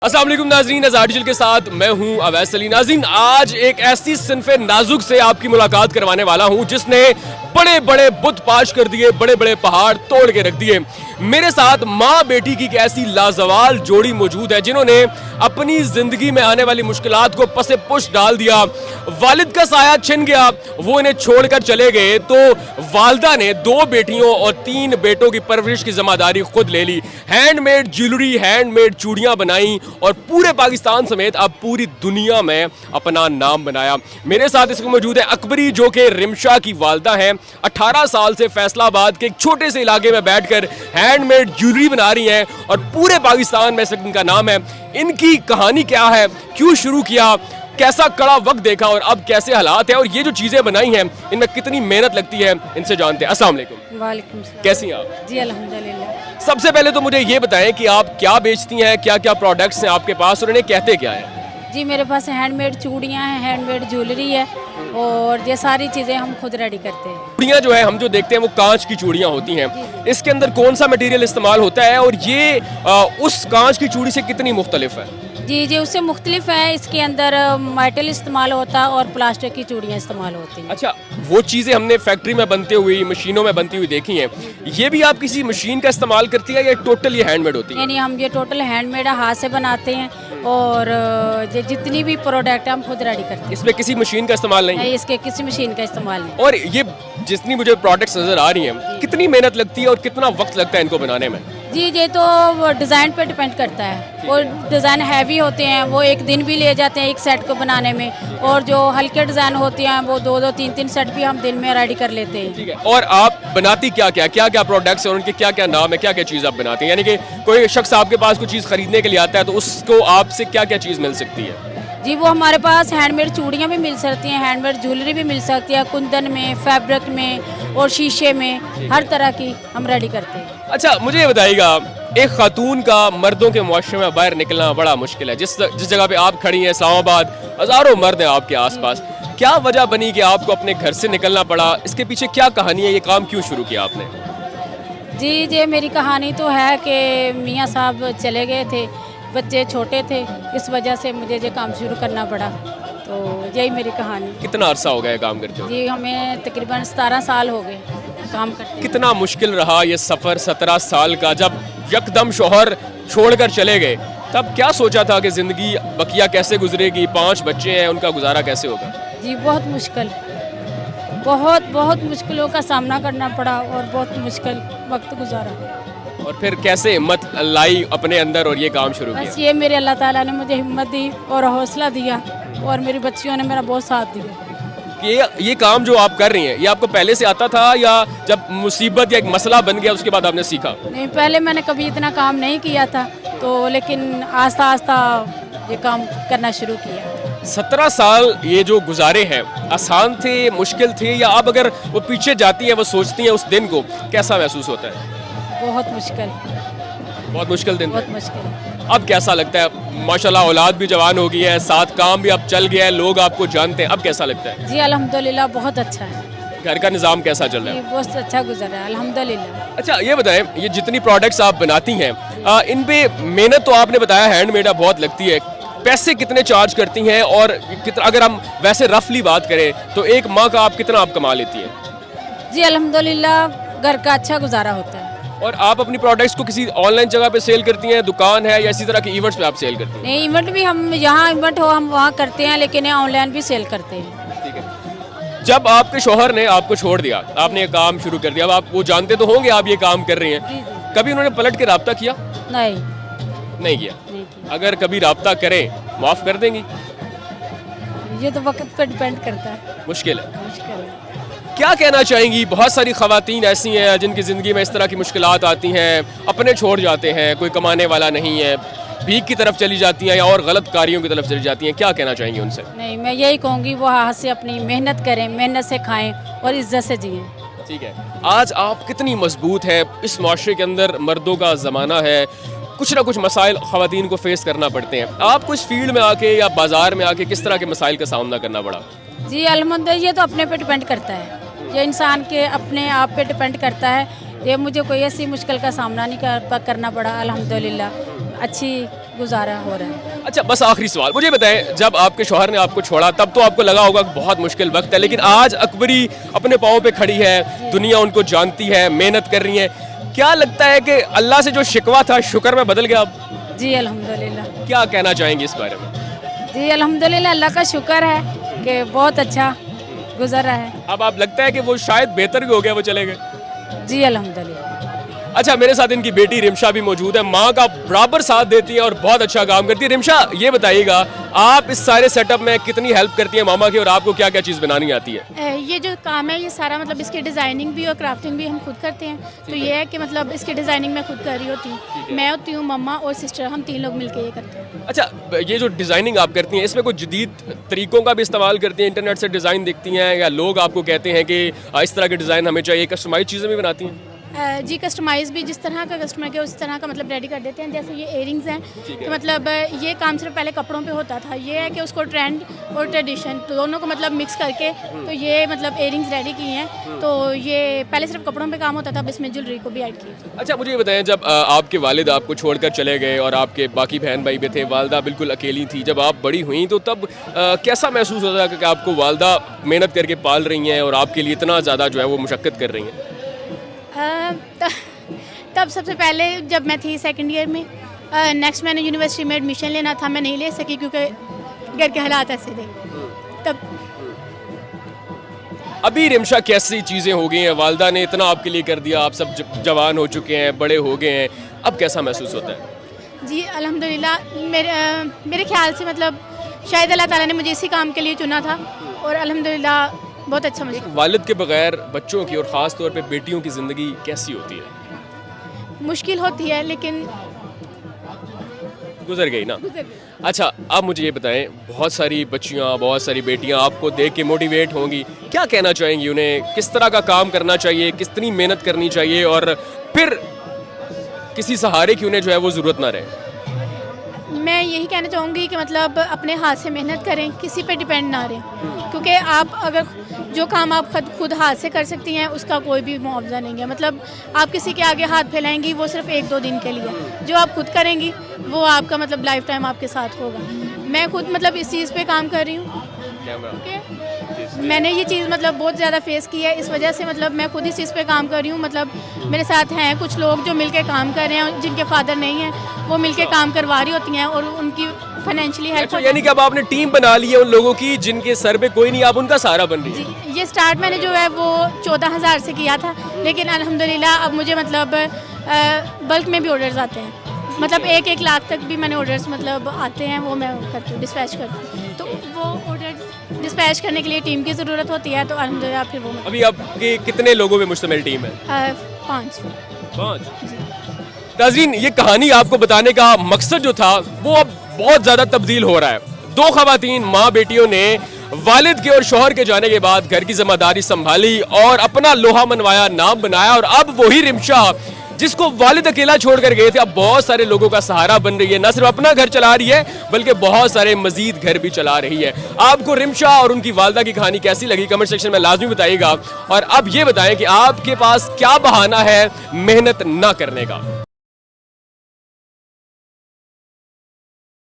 अस्सलाम वालेकुम नाज़रीन, आर्टिकल के साथ मैं हूं अवैस अली। नाज़रीन, आज एक ऐसी सिन्फ़े नाजुक से आपकी मुलाकात करवाने वाला हूं जिसने बड़े बड़े बुत पाश कर दिए, बड़े बड़े पहाड़ तोड़ के रख दिए। मेरे साथ माँ बेटी की एक ऐसी लाजवाल जोड़ी मौजूद है जिन्होंने अपनी जिंदगी में आने वाली मुश्किलात को पसे पुश डाल दिया। वालिद का साया छिन गया, वो इन्हें छोड़कर चले गए, तो वालदा ने 2 बेटियों और 3 बेटों की परवरिश की जिम्मेदारी खुद ले ली। हैंडमेड ज्वेलरी, हैंडमेड चूड़ियां बनाई और पूरे पाकिस्तान समेत अब पूरी दुनिया में अपना नाम बनाया। मेरे साथ इसमें मौजूद है अकबरी, जो कि रिमशा की वालदा हैं। 18 साल से फैसलाबाद के एक छोटे से इलाके में बैठकर हैंडमेड ज्वेलरी बना रही हैं और पूरे पाकिस्तान में इनका नाम है। इनकी कहानी क्या है, क्यों शुरू किया, कैसा कड़ा वक्त देखा और अब कैसे हालात है, और ये जो चीजें बनाई हैं इनमें कितनी मेहनत लगती है, इनसे जानते हैं। अस्सलाम वालेकुम। वालेकुम सलाम। कैसी हैं आप? जी अल्हम्दुलिल्लाह। सबसे पहले तो मुझे ये बताएं कि आप क्या बेचती हैं, क्या क्या प्रोडक्ट्स हैं आपके पास और इन्हें कहते क्या है? जी मेरे पास हैंडमेड चूड़ियाँ हैं, हैंडमेड ज्वेलरी है और ये सारी चीज़ें हम खुद रेडी करते हैं। चूड़ियाँ जो है हम जो देखते हैं वो कांच की चूड़ियाँ होती हैं। इसके अंदर कौन सा मटेरियल इस्तेमाल होता है और ये उस कांच की चूड़ी से कितनी मुख्तलिफ है? जी जी उससे मुख्तलिफ है। इसके अंदर मेटल इस्तेमाल होता है और प्लास्टिक की चूड़ियाँ इस्तेमाल होती हैं। अच्छा, वो चीज़ें हमने फैक्ट्री में बनते हुई, मशीनों में बनती हुई देखी हैं। ये भी आप किसी मशीन का इस्तेमाल करती है या टोटल ये हैंडमेड होती है? नहीं, हम ये टोटल हैंडमेड हाथ से बनाते हैं और ये जितनी भी प्रोडक्ट हम खुद रेडी करते हैं। इसमें किसी मशीन का इस्तेमाल नहीं है? इसके किसी मशीन का इस्तेमाल नहीं। और ये जितनी मुझे प्रोडक्ट्स नजर आ रही हैं, कितनी मेहनत लगती है और कितना वक्त लगता है इनको बनाने में? जी ये तो डिज़ाइन पे डिपेंड करता है। वो डिज़ाइन हैवी होते हैं, वो एक दिन भी ले जाते हैं एक सेट को बनाने में, और जो हल्के डिज़ाइन होते हैं वो 2-2, 3-3 सेट भी हम दिन में रेडी कर लेते हैं। ठीक है। और आप बनाती क्या क्या प्रोडक्ट्स हैं और उनके क्या क्या नाम है, क्या क्या चीज़ आप बनाती हैं? यानी कि कोई शख्स आपके पास कोई चीज़ खरीदने के लिए आता है तो उसको आपसे क्या क्या चीज़ मिल सकती है? जी वो हमारे पास हैंडमेड चूड़ियाँ भी मिल सकती हैं, हैंडमेड ज्वेलरी भी मिल सकती है, कुंदन में, फैब्रिक में और शीशे में, हर तरह की हम रेडी करते हैं। अच्छा, मुझे ये बताइएगा, एक खातून का मर्दों के मुआशरे में बाहर निकलना बड़ा मुश्किल है। जिस जगह पे आप खड़ी हैं, इस्लामाबाद, हज़ारों मर्द हैं आपके आसपास। क्या वजह बनी कि आपको अपने घर से निकलना पड़ा? इसके पीछे क्या कहानी है? ये काम क्यों शुरू किया आपने? जी ये मेरी कहानी तो है कि मियाँ साहब चले गए थे, बच्चे छोटे थे, इस वजह से मुझे ये काम शुरू करना पड़ा। तो यही मेरी कहानी। कितना अरसा हो गया काम करते हो? जी हमें तकरीबन 17 साल हो गए काम करते। कितना मुश्किल रहा ये सफ़र 17 साल का? जब यकदम शौहर छोड़कर चले गए तब क्या सोचा था कि ज़िंदगी बकिया कैसे गुजरेगी? 5 बच्चे हैं, उनका गुजारा कैसे होगा? जी बहुत मुश्किल, बहुत मुश्किलों का सामना करना पड़ा और बहुत मुश्किल वक्त गुजारा। और फिर कैसे हिम्मत लाई अपने अंदर और ये काम शुरू बस किया? ये मेरे अल्लाह ताला ने मुझे हिम्मत दी और हौसला दिया और मेरी बच्चियों ने मेरा बहुत साथ दिया। कि ये काम जो आप कर रही हैं, ये आपको पहले से आता था या जब मुसीबत या एक मसला बन गया उसके बाद आपने सीखा? नहीं, पहले मैंने कभी इतना काम नहीं किया था, तो लेकिन आस्ता आस्ता ये काम करना शुरू किया। 17 साल ये जो गुजारे हैं, आसान थे, मुश्किल थे, या आप अगर वो पीछे जाती हैं, वो सोचती हैं उस दिन को, कैसा महसूस होता है? बहुत मुश्किल, बहुत मुश्किल दिन था। बहुत मुश्किल। अब कैसा लगता है? माशाल्लाह औलाद भी जवान हो गई है, साथ काम भी अब चल गया है, लोग आपको जानते हैं, अब कैसा लगता है? जी अल्हम्दुलिल्लाह बहुत अच्छा है। घर का निज़ाम कैसा चल रहा जी है? बहुत अच्छा गुजरा है अल्हम्दुलिल्लाह। अच्छा ये बताएं, ये जितनी प्रोडक्ट्स आप बनाती हैं, इन पे मेहनत तो आपने बताया हैंडमेड बहुत लगती है, पैसे कितने चार्ज करती हैं? और कितना, अगर हम वैसे रफली बात करें तो एक माह का आप कितना कमा लेती हैं? जी अल्हम्दुलिल्लाह घर का अच्छा गुजारा होता है। और आप अपनी प्रोडक्ट्स को किसी ऑनलाइन जगह पे सेल करती हैं, दुकान है, या इसी तरह के इवेंट्स पे आप सेल करती हैं? नहीं, इवेंट भी हम यहाँ इवेंट हो हम वहाँ करते हैं, लेकिन ऑनलाइन भी सेल करते हैं। ठीक है। जब आपके शौहर ने आपको छोड़ दिया, आपने ये काम शुरू कर दिया, अब आप वो जानते तो होंगे आप ये काम कर रही हैं, जी जी। कभी उन्होंने पलट के रब्ता किया? नहीं नहीं किया। नहीं किया। अगर कभी रब्ता करें, माफ़ कर देंगी? ये तो वक्त पर डिपेंड करता है, मुश्किल है। मुश्किल है। क्या कहना चाहेंगी? बहुत सारी ख़वातीन ऐसी हैं जिनकी ज़िंदगी में इस तरह की मुश्किलात आती हैं, अपने छोड़ जाते हैं, कोई कमाने वाला नहीं है, भीख की तरफ चली जाती हैं या और गलत कार्यों की तरफ चली जाती हैं, क्या कहना चाहेंगी उनसे? नहीं, मैं यही कहूँगी वो हाथ से अपनी मेहनत करें, मेहनत से खाएं और इज्जत से जिएं। ठीक है। आज आप कितनी मजबूत है, इस माशरे के अंदर मर्दों का ज़माना है, कुछ ना कुछ मसाइल ख़वातीन को फेस करना पड़ते हैं, आपको इस फील्ड में आके या बाज़ार में आके किस तरह के मसाइल का सामना करना पड़ा? जी अल्हम्दुलिल्लाह, ये तो अपने पे डिपेंड करता है, ये इंसान के अपने आप पे डिपेंड करता है। ये मुझे कोई ऐसी मुश्किल का सामना नहीं करना पड़ा अल्हम्दुलिल्लाह। अच्छी गुजारा हो रहा है। अच्छा, बस आखिरी सवाल मुझे बताएं, जब आपके शौहर ने आपको छोड़ा तब तो आपको लगा होगा कि बहुत मुश्किल वक्त है, लेकिन आज अकबरी अपने पाँव पे खड़ी है, दुनिया उनको जानती है, मेहनत कर रही है, क्या लगता है कि अल्लाह से जो शिकवा था शुक्र में बदल गया अब? जी अल्हम्दुलिल्लाह। क्या कहना चाहेंगे इस बारे में? जी अल्हम्दुलिल्लाह, अल्लाह का शुक्र है कि बहुत अच्छा गुजर रहा है। अब आप लगता है कि वो शायद बेहतर भी हो गया, वो चले गए? जी अल्हम्दुलिल्लाह। अच्छा, मेरे साथ इनकी बेटी रिमशा भी मौजूद है, माँ का बराबर साथ देती है और बहुत अच्छा काम करती है। रिमशा, ये बताइएगा, आप इस सारे सेटअप में कितनी हेल्प करती है मामा की, और आपको क्या क्या चीज़ बनानी आती है? ये जो काम है ये सारा मतलब इसकी डिज़ाइनिंग भी और क्राफ्टिंग भी हम खुद करते हैं। तो ये है कि मतलब इसकी डिज़ाइनिंग मैं खुद कर रही होती हूँ, मैं होती हूँ, मम्मा और सिस्टर, हम 3 लोग मिलकर ये करते हैं। अच्छा, ये जो डिज़ाइनिंग आप करती हैं, इसमें कुछ जदीद तरीकों का भी इस्तेमाल करती हैं? इंटरनेट से डिज़ाइन देखती हैं या लोग आपको कहते हैं कि इस तरह के डिज़ाइन हमें चाहिए, कस्टमाइज चीज़ें भी बनाती हैं? जी कस्टमाइज़ भी जिस तरह का कस्टमर के उस तरह का मतलब रेडी कर देते हैं। जैसे ये इयरिंग्स हैं, तो मतलब ये काम सिर्फ पहले कपड़ों पे होता था, ये है कि उसको ट्रेंड और ट्रेडिशन दोनों को मतलब मिक्स करके तो ये मतलब इयरिंग्स रेडी की हैं। तो ये पहले सिर्फ कपड़ों पे काम होता था, अब इसमें ज्वेलरी को भी ऐड किया। अच्छा, मुझे ये बताएं, जब आपके वालिद आपको छोड़कर चले गए और आपके बाकी बहन भाई भी थे, वालदा बिल्कुल अकेली थी, जब आप बड़ी हुई तो तब कैसा महसूस होता था कि आपको वालदा मेहनत करके पाल रही हैं और आपके लिए इतना ज़्यादा जो है वो मुशक्क़त कर रही हैं? तब सबसे पहले जब मैं थी सेकंड ईयर में, नेक्स्ट मैंने यूनिवर्सिटी में एडमिशन लेना था, मैं नहीं ले सकी क्योंकि घर के हालात ऐसे थे तब। अभी रिमशा कैसी चीज़ें हो गई हैं, वालदा ने इतना आपके लिए कर दिया, आप सब जवान हो चुके हैं, बड़े हो गए हैं, अब कैसा महसूस होता है? जी अल्हम्दुलिल्लाह, मेरे ख्याल से मतलब शायद अल्लाह ताला ने मुझे इसी काम के लिए चुना था और अल्हम्दुलिल्लाह बहुत अच्छा महसूस। वालिद के बगैर बच्चों की और ख़ास तौर पे बेटियों की ज़िंदगी कैसी होती है? मुश्किल होती है लेकिन गुजर गई ना। अच्छा, अब मुझे ये बताएं, बहुत सारी बच्चियां, बहुत सारी बेटियां आपको देख के मोटिवेट होंगी, क्या कहना चाहेंगी उन्हें, किस तरह का काम करना चाहिए, कितनी मेहनत करनी चाहिए और फिर किसी सहारे की उन्हें जो है वो ज़रूरत ना रहे? मैं यही कहना चाहूँगी कि मतलब अपने हाथ से मेहनत करें, किसी पे डिपेंड ना रहें, क्योंकि आप अगर जो काम आप खुद हाथ से कर सकती हैं उसका कोई भी मुआवजा नहीं है। मतलब आप किसी के आगे हाथ फैलाएंगी वो सिर्फ 1-2 दिन के लिए, जो आप खुद करेंगी वो आपका मतलब लाइफ टाइम आपके साथ होगा। मैं खुद मतलब इस चीज़ पे काम कर रही हूँ, मैंने ये चीज़ मतलब बहुत ज़्यादा फेस की है, इस वजह से मतलब मैं खुद इस चीज़ पे काम कर रही हूँ। मतलब मेरे साथ हैं कुछ लोग जो मिलके काम कर रहे हैं, जिनके फादर नहीं हैं, वो मिलके काम करवा रही होती हैं और उनकी फाइनेंशियली हेल्प। यानी कि अब आपने टीम बना ली है उन लोगों की जिनके सर पे कोई नहीं, आप उनका सहारा बन रही है? जी, ये स्टार्ट मैंने जो है वो 14,000 से किया था, लेकिन अल्हम्दुलिल्लाह अब मुझे मतलब बल्क में भी ऑर्डर्स आते हैं, मतलब 1-1 लाख तक भी मैंने ऑर्डर्स मतलब आते हैं, वो मैं करती हूँ, डिस्पैच करती हूँ। तो वो ऑर्डर्स डिस्पैच करने के लिए टीम की ज़रूरत होती है, तो अल्हम्दुलिल्लाह फिर वो अभी आपके कितने लोगों पे मुश्तमिल टीम है? 5। नाज़रीन, ये कहानी आपको बताने का मकसद जो था वो अब बहुत ज़्यादा तब्दील हो रहा है। 2 ख़वातीन माँ बेटियों ने वालिद के और शौहर के जाने के बाद घर की जिम्मेदारी संभाली और अपना लोहा मनवाया, नाम बनाया, और अब वही रिमशा जिसको वालिद अकेला छोड़कर गए थे अब बहुत सारे लोगों का सहारा बन रही है। न सिर्फ अपना घर चला रही है बल्कि बहुत सारे मजीद घर भी चला रही है। आपको रिमशा और उनकी वालदा की कहानी कैसी लगी कमेंट सेक्शन में लाजमी बताइएगा, और अब ये बताएं कि आपके पास क्या बहाना है मेहनत ना करने का।